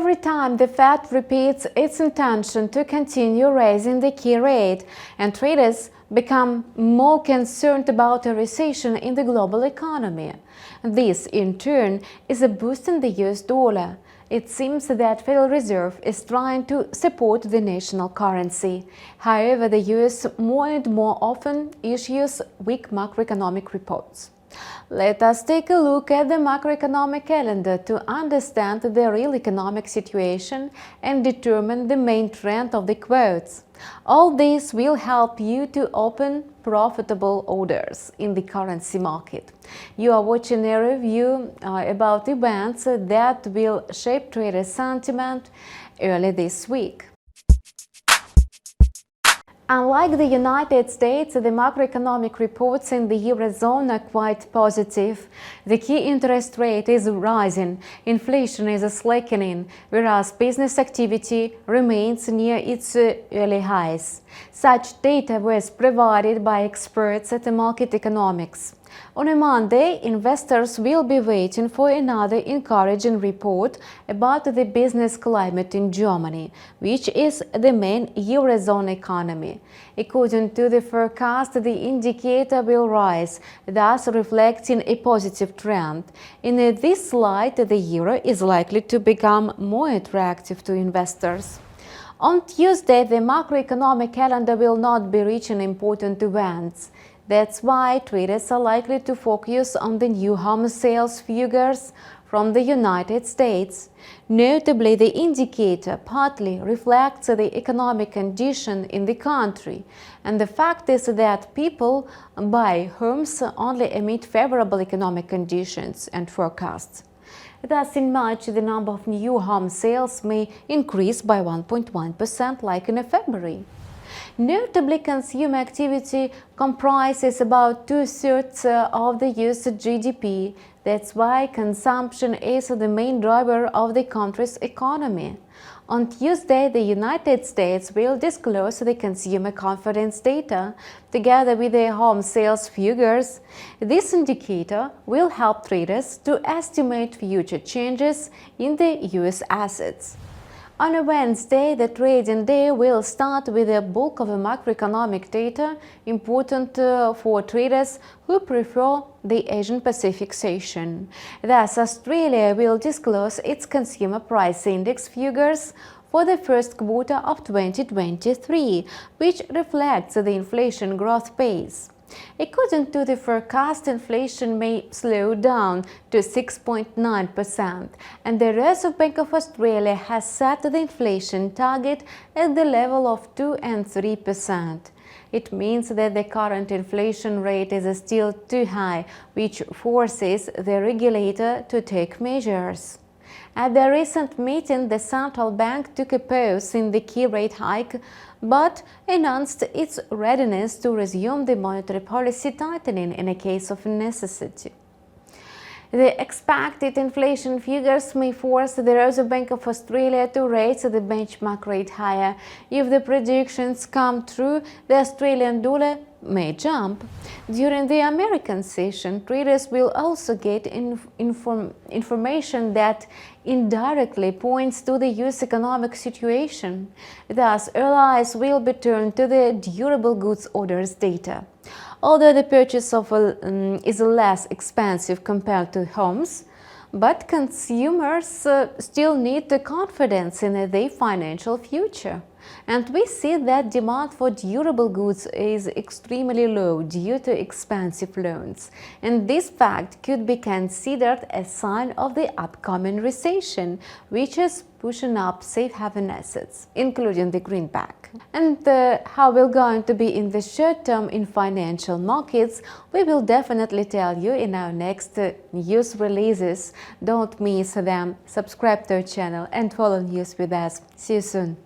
Every time the Fed repeats its intention to continue raising the key rate, and traders become more concerned about a recession in the global economy. This, in turn, is a boost in the US dollar. It seems that Federal Reserve is trying to support the national currency. However, the US more and more often issues weak macroeconomic reports. Let us take a look at the macroeconomic calendar to understand the real economic situation and determine the main trend of the quotes. All this will help you to open profitable orders in the currency market. You are watching a review about events that will shape trader sentiment early this week. Unlike the United States, the macroeconomic reports in the Eurozone are quite positive. The key interest rate is rising, inflation is slackening, whereas business activity remains near its early highs. Such data was provided by experts at the Market Economics. On a Monday, investors will be waiting for another encouraging report about the business climate in Germany, which is the main Eurozone economy. According to the forecast, the indicator will rise, thus reflecting a positive trend. In this light, the euro is likely to become more attractive to investors. On Tuesday, the macroeconomic calendar will not be reaching important events. That's why traders are likely to focus on the new home sales figures from the United States. Notably, the indicator partly reflects the economic condition in the country, and the fact is that people buy homes only amid favorable economic conditions and forecasts. Thus, in March, the number of new home sales may increase by 1.1% like in February. Notably, consumer activity comprises about 2/3 of the US GDP. That's why consumption is the main driver of the country's economy. On Tuesday, the United States will disclose the consumer confidence data together with the home sales figures. This indicator will help traders to estimate future changes in the US assets. On a Wednesday, the trading day will start with a bulk of macroeconomic data important for traders who prefer the Asian-Pacific session. Thus, Australia will disclose its consumer price index figures for the first quarter of 2023, which reflects the inflation growth pace. According to the forecast, inflation may slow down to 6.9%, and the Reserve Bank of Australia has set the inflation target at the level of 2 and 3%. It means that the current inflation rate is still too high, which forces the regulator to take measures. At the recent meeting, the central bank took a pause in the key rate hike, but announced its readiness to resume the monetary policy tightening in a case of necessity. The expected inflation figures may force the Reserve Bank of Australia to raise the benchmark rate higher. If the predictions come true, the Australian dollar may jump. During the American session, traders will also get information that indirectly points to the US economic situation. Thus, all eyes will be turned to the durable goods orders data. Although the purchase of is less expensive compared to homes, but consumers still need the confidence in their financial future. And we see that demand for durable goods is extremely low due to expensive loans. And this fact could be considered a sign of the upcoming recession, which is pushing up safe haven assets, including the greenback. And how we're going to be in the short term in financial markets, we will definitely tell you in our next news releases. Don't miss them. Subscribe to our channel and follow news with us. See you soon.